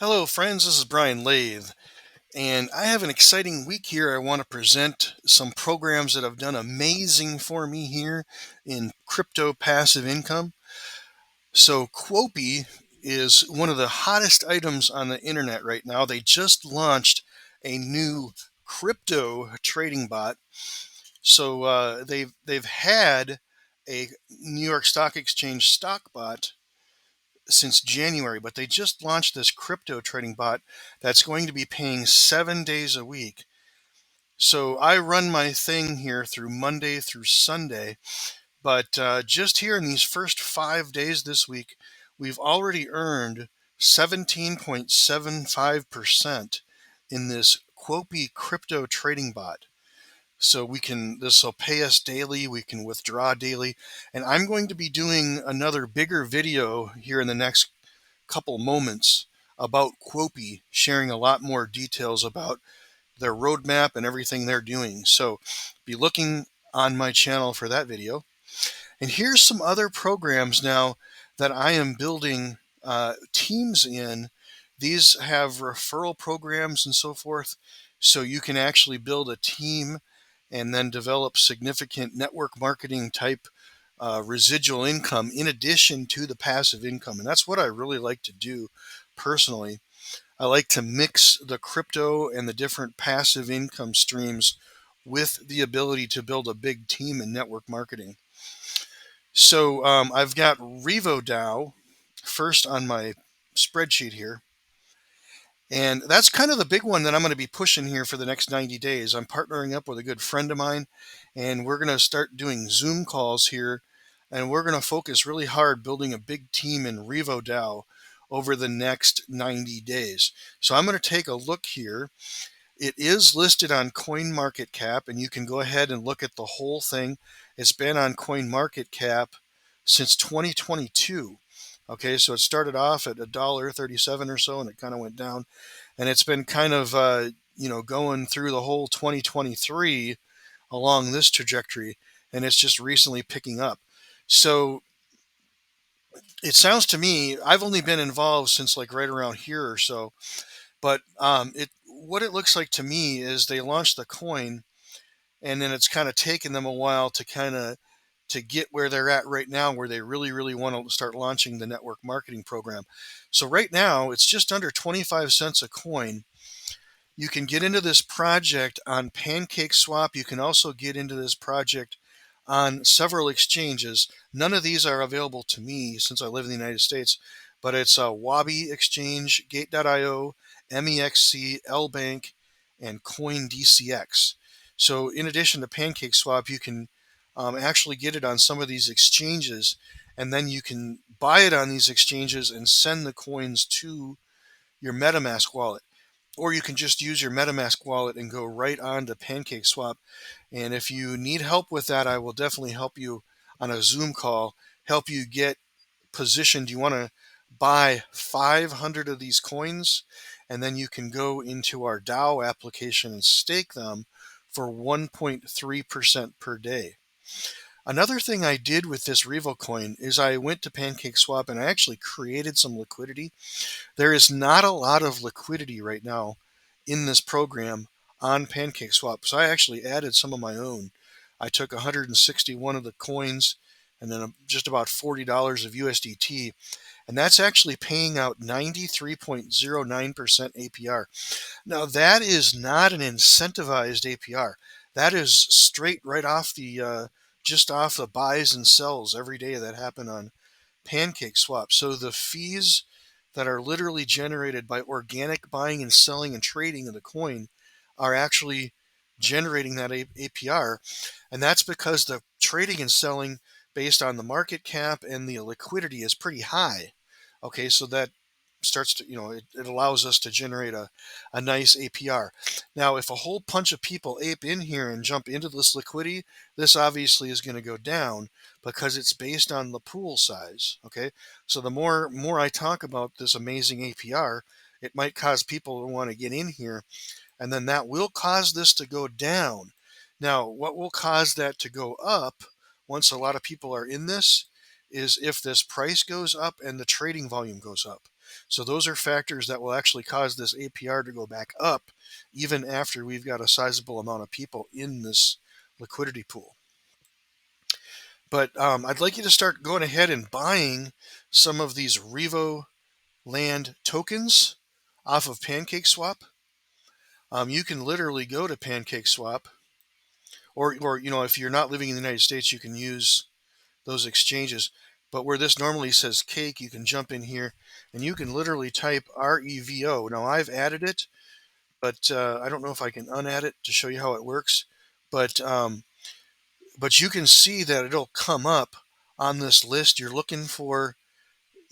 Hello, friends. This is Brian Lathe, and I have an exciting week here. I want to present some programs that have done amazing for me here in crypto passive income. So, Quopi is one of the hottest items on the internet right now. They just launched a new crypto trading bot. So they've had a New York Stock Exchange stock bot since January, but they just launched this crypto trading bot that's going to be paying 7 days a week. So I run my thing here through Monday through Sunday, but just here in these first 5 days this week, we've already earned 17.75% in this Quopi crypto trading bot. So this will pay us daily, we can withdraw daily, and I'm going to be doing another bigger video here in the next couple moments about Quopi, sharing a lot more details about their roadmap and everything they're doing. So be looking on my channel for that video. And here's some other programs now that I am building teams in. These have referral programs and so forth. So you can actually build a team and then develop significant network marketing type residual income in addition to the passive income. And that's what I really like to do personally. I like to mix the crypto and the different passive income streams with the ability to build a big team in network marketing. So I've got REVODAO first on my spreadsheet here. And that's kind of the big one that I'm going to be pushing here for the next 90 days. I'm partnering up with a good friend of mine, and we're going to start doing Zoom calls here. And we're going to focus really hard building a big team in REVODAO over the next 90 days. So I'm going to take a look here. It is listed on CoinMarketCap, and you can go ahead and look at the whole thing. It's been on CoinMarketCap since 2022. Okay, so it started off at $1.37 or so, and it kind of went down, and it's been kind of going through the whole 2023 along this trajectory, and it's just recently picking up. So it sounds to me, I've only been involved since like right around here or so, but what it looks like to me is they launched the coin, and then it's kind of taken them a while to get where they're at right now, where they really want to start launching the network marketing program. So right now it's just under 25 cents a coin. You can get into this project on PancakeSwap. You can also get into this project on several exchanges. None of these are available to me since I live in the United States, but it's Wabi Exchange, Gate.io, MEXC, LBank, and CoinDCX. So in addition to PancakeSwap, you can actually get it on some of these exchanges, and then you can buy it on these exchanges and send the coins to your MetaMask wallet. Or you can just use your MetaMask wallet and go right on to PancakeSwap. And if you need help with that, I will definitely help you on a Zoom call, help you get positioned. You want to buy 500 of these coins, and then you can go into our DAO application and stake them for 1.3% per day. Another thing I did with this Revo coin is I went to PancakeSwap and I actually created some liquidity. There is not a lot of liquidity right now in this program on PancakeSwap, so I actually added some of my own. I took 161 of the coins and then just about $40 of USDT, and that's actually paying out 93.09% APR. Now, that is not an incentivized APR. That is straight right off the just off the buys and sells every day that happen on PancakeSwap. So the fees that are literally generated by organic buying and selling and trading of the coin are actually generating that APR. And that's because the trading and selling based on the market cap and the liquidity is pretty high. Okay, so that starts to, it allows us to generate a nice APR. Now, if a whole bunch of people ape in here and jump into this liquidity, this obviously is going to go down because it's based on the pool size. Okay, so the more I talk about this amazing APR, it might cause people to want to get in here, and then that will cause this to go down. Now, what will cause that to go up once a lot of people are in this is if this price goes up and the trading volume goes up. So those are factors that will actually cause this APR to go back up even after we've got a sizable amount of people in this liquidity pool. But I'd like you to start going ahead and buying some of these Revo land tokens off of PancakeSwap. You can literally go to PancakeSwap, or if you're not living in the United States, you can use those exchanges. But where this normally says cake, you can jump in here and you can literally type REVO. Now I've added it, but I don't know if I can unadd it to show you how it works. But you can see that it'll come up on this list. You're looking for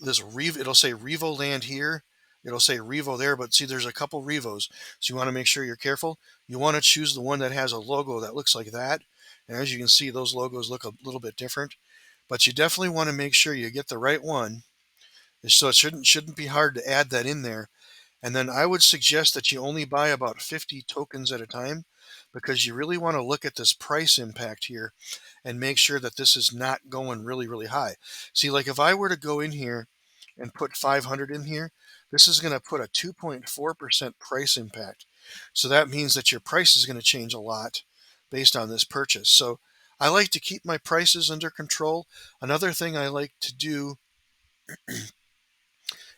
this it'll say Revo land here. It'll say Revo there, but see, there's a couple Revos. So you want to make sure you're careful. You want to choose the one that has a logo that looks like that. And as you can see, those logos look a little bit different. But you definitely want to make sure you get the right one. So it shouldn't be hard to add that in there. And then I would suggest that you only buy about 50 tokens at a time, because you really want to look at this price impact here and make sure that this is not going really, really high. See, like if I were to go in here and put 500 in here, this is going to put a 2.4% price impact. So that means that your price is going to change a lot based on this purchase. So I like to keep my prices under control. Another thing I like to do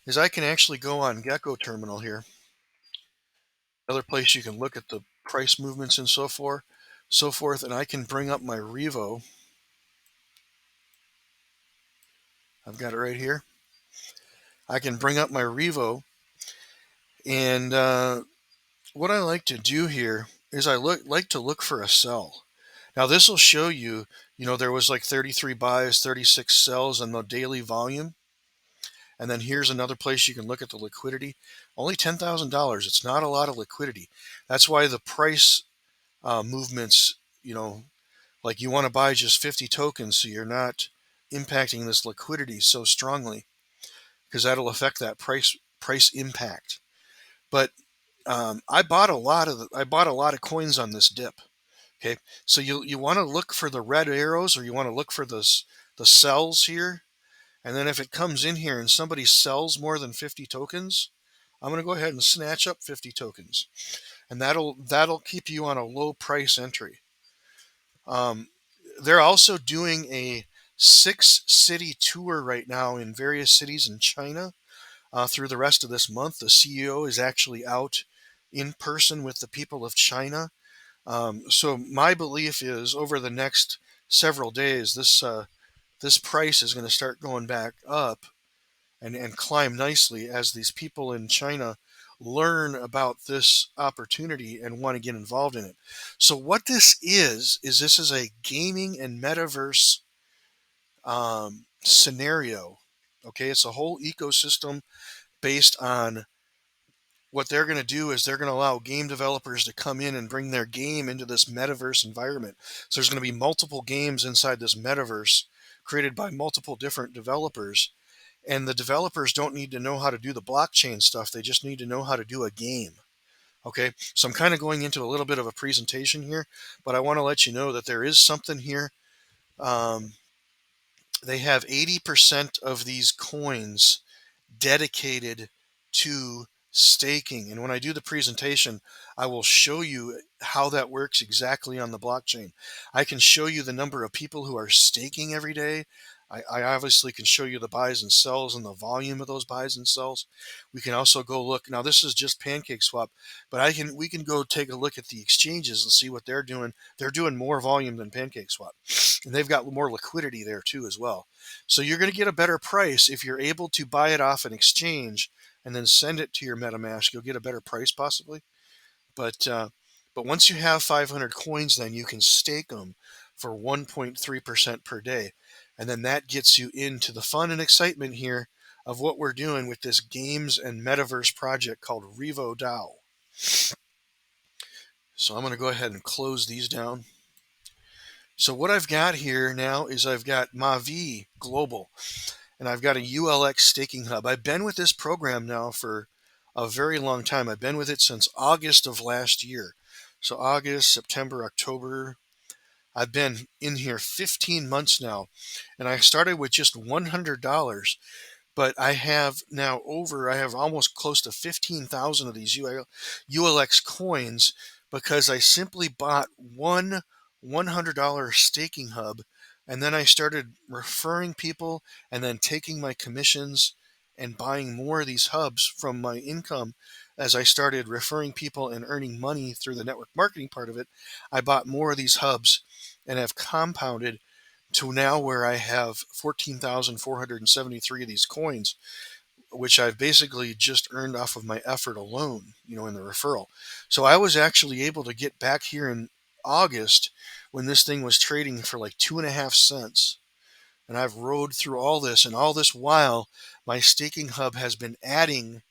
is I can actually go on Gecko Terminal here. Another place you can look at the price movements and so forth, and I can bring up my Revo. I've got it right here. I can bring up my Revo, and what I like to do here is I like to look for a sell. Now this will show you, there was like 33 buys, 36 sells on the daily volume. And then here's another place you can look at the liquidity. Only $10,000. It's not a lot of liquidity. That's why the price movements, like you want to buy just 50 tokens so you're not impacting this liquidity so strongly, because that'll affect that price impact. But I bought a lot of coins on this dip. Okay, so you want to look for the red arrows, or you want to look for the sells here, and then if it comes in here and somebody sells more than 50 tokens, I'm going to go ahead and snatch up 50 tokens, and that'll keep you on a low price entry. They're also doing a 6-city tour right now in various cities in China through the rest of this month. The CEO is actually out in person with the people of China. So my belief is over the next several days, this price is going to start going back up and climb nicely as these people in China learn about this opportunity and want to get involved in it. So what this is this is a gaming and metaverse scenario. Okay, it's a whole ecosystem based on what they're going to do is they're going to allow game developers to come in and bring their game into this metaverse environment. So there's going to be multiple games inside this metaverse created by multiple different developers. And the developers don't need to know how to do the blockchain stuff. They just need to know how to do a game. Okay, so I'm kind of going into a little bit of a presentation here, but I want to let you know that there is something here. They have 80% of these coins dedicated to staking. And when I do the presentation, I will show you how that works exactly on the blockchain. I can show you the number of people who are staking every day. I obviously can show you the buys and sells and the volume of those buys and sells. We can also go look. Now this is just PancakeSwap, but we can go take a look at the exchanges and see what they're doing. They're doing more volume than PancakeSwap, and they've got more liquidity there too as well. So you're going to get a better price if you're able to buy it off an exchange and then send it to your MetaMask. You'll get a better price possibly. But once you have 500 coins, then you can stake them for 1.3% per day. And then that gets you into the fun and excitement here of what we're doing with this games and metaverse project called REVODAO. So I'm going to go ahead and close these down. So what I've got here now is I've got Mavie Global, and I've got a ULX staking hub. I've been with this program now for a very long time. I've been with it since August of last year. So August, September, October. I've been in here 15 months now, and I started with just $100. But I have almost close to 15,000 of these ULX coins because I simply bought one $100 staking hub, and then I started referring people and then taking my commissions and buying more of these hubs from my income. As I started referring people and earning money through the network marketing part of it, I bought more of these hubs and have compounded to now where I have 14,473 of these coins, which I've basically just earned off of my effort alone, in the referral. So I was actually able to get back here in August when this thing was trading for like 2.5 cents. And I've rode through all this, and all this while, my staking hub has been adding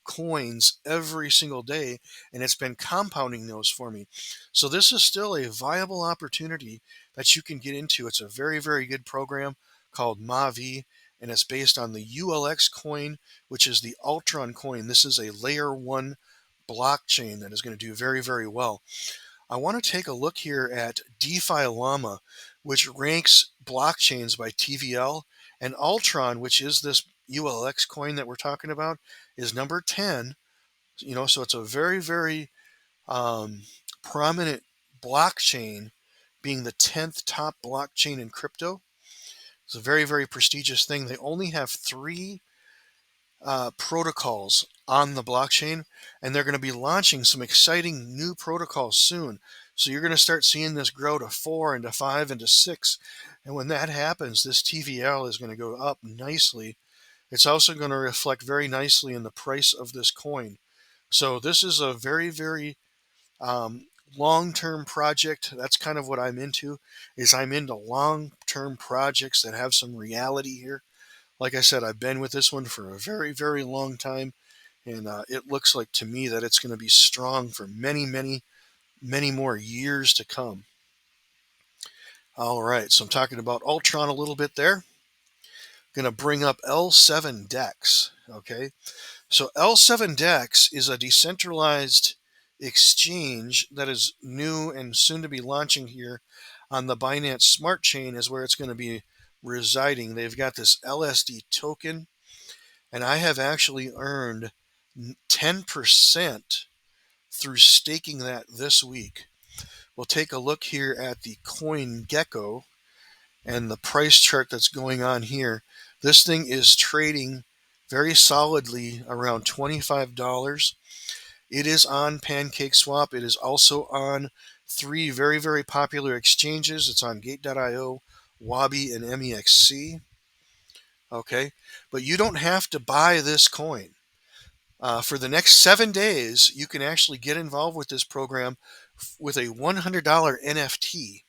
coins every single day, and it's been compounding those for me. So this is still a viable opportunity that you can get into. It's a very, very good program called Mavie, and it's based on the ULX coin, which is the Ultron coin. This is a layer 1 blockchain that is going to do very, very well. I want to take a look here at DeFi Llama, which ranks blockchains by TVL, and Ultron, which is this ULX coin that we're talking about, is number 10. So it's a very, very prominent blockchain, being the 10th top blockchain in crypto. It's a very, very prestigious thing. They only have 3 protocols on the blockchain, and they're going to be launching some exciting new protocols soon. So you're going to start seeing this grow to 4 and to 5 and to 6. And when that happens, this TVL is going to go up nicely. It's also going to reflect very nicely in the price of this coin. So this is a very, very long-term project. That's kind of what I'm into, is I'm into long-term projects that have some reality here. Like I said, I've been with this one for a very, very long time, and it looks like to me that it's going to be strong for many, many, many more years to come. All right, so I'm talking about Ultron a little bit there. Going to bring up L7DEX, okay? So L7DEX is a decentralized exchange that is new and soon to be launching here on the Binance Smart Chain, is where it's going to be residing. They've got this LSD token, and I have actually earned 10% through staking that this week. We'll take a look here at the Coin Gecko and the price chart that's going on here. This thing is trading very solidly around $25. It is on PancakeSwap. It is also on 3 very, very popular exchanges. It's on Gate.io, Wabi, and MEXC. Okay, but you don't have to buy this coin. For the next 7 days, you can actually get involved with this program with a $100 NFT.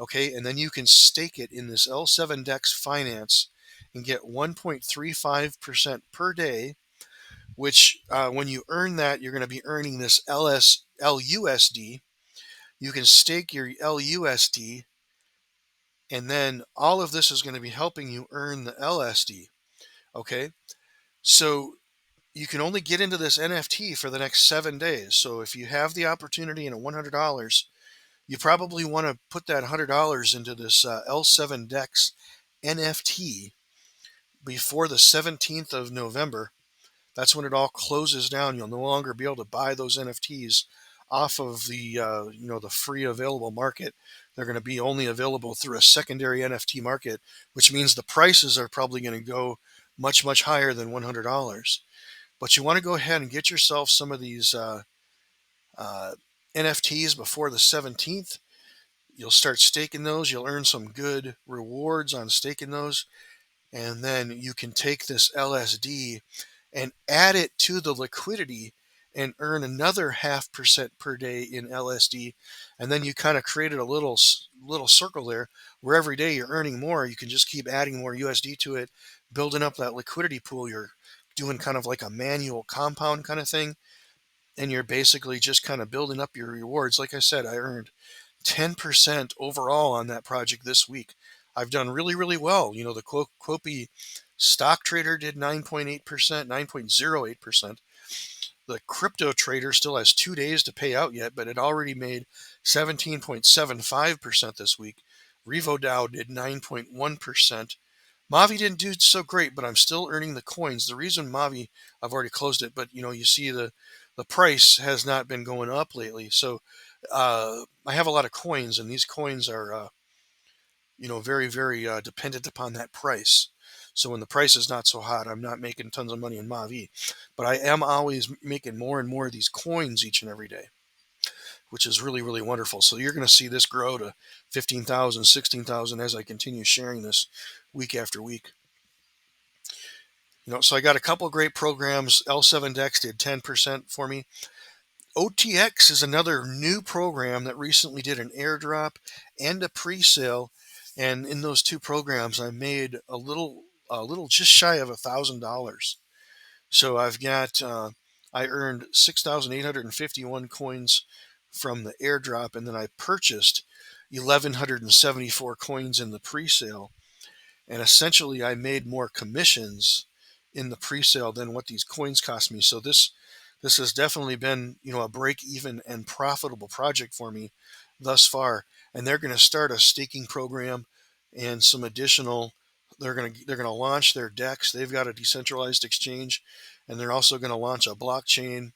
Okay, and then you can stake it in this L7DEX Finance and get 1.35% per day, which when you earn that, you're going to be earning this LUSD. You can stake your LUSD, and then all of this is going to be helping you earn the LSD. Okay, so you can only get into this NFT for the next 7 days. So if you have the opportunity and a $100, you probably want to put that $100 into this L7DEX NFT before the 17th of November. That's when it all closes down. You'll no longer be able to buy those NFTs off of the the free available market. They're going to be only available through a secondary NFT market, which means the prices are probably going to go much, much higher than $100. But you want to go ahead and get yourself some of these NFTs before the 17th. You'll start staking those. You'll earn some good rewards on staking those. And then you can take this LSD and add it to the liquidity and earn another 0.5% per day in LSD. And then you kind of created a little circle there where every day you're earning more. You can just keep adding more USD to it, building up that liquidity pool. You're doing kind of like a manual compound kind of thing. And you're basically just kind of building up your rewards. Like I said, I earned 10% overall on that project this week. I've done really, really well. The Quopi stock trader did 9.8%, 9.08%. The crypto trader still has 2 days to pay out yet, but it already made 17.75% this week. REVODAO did 9.1%. Mavie didn't do so great, but I'm still earning the coins. The reason Mavie, I've already closed it, but you see the price has not been going up lately. So I have a lot of coins, and these coins are very, very dependent upon that price. So when the price is not so hot, I'm not making tons of money in Mavie, but I am always making more and more of these coins each and every day, which is really, really wonderful. So you're going to see this grow to 15,000, 16,000 as I continue sharing this week after week. So I got a couple of great programs. L7DEX did 10% for me. OTX is another new program that recently did an airdrop and a pre-sale. And in those two programs, I made a little just shy of $1,000. So I earned 6,851 coins from the airdrop, and then I purchased 1,174 coins in the pre-sale. And essentially, I made more commissions in the pre-sale than what these coins cost me. So this has definitely been, a break-even and profitable project for me thus far. And they're going to start a staking program and some additional. They're going to launch their DEX. They've got a decentralized exchange, and they're also going to launch a blockchain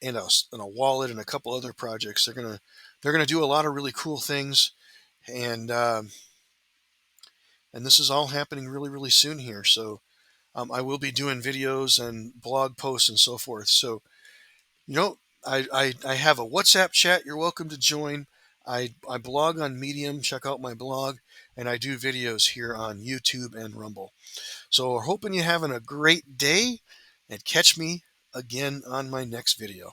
and a wallet and a couple other projects. They're going to do a lot of really cool things, and this is all happening really, really soon here. So I will be doing videos and blog posts and so forth. So, I have a WhatsApp chat. You're welcome to join. I blog on Medium. Check out my blog. And I do videos here on YouTube and Rumble. So we're hoping you're having a great day, and catch me again on my next video.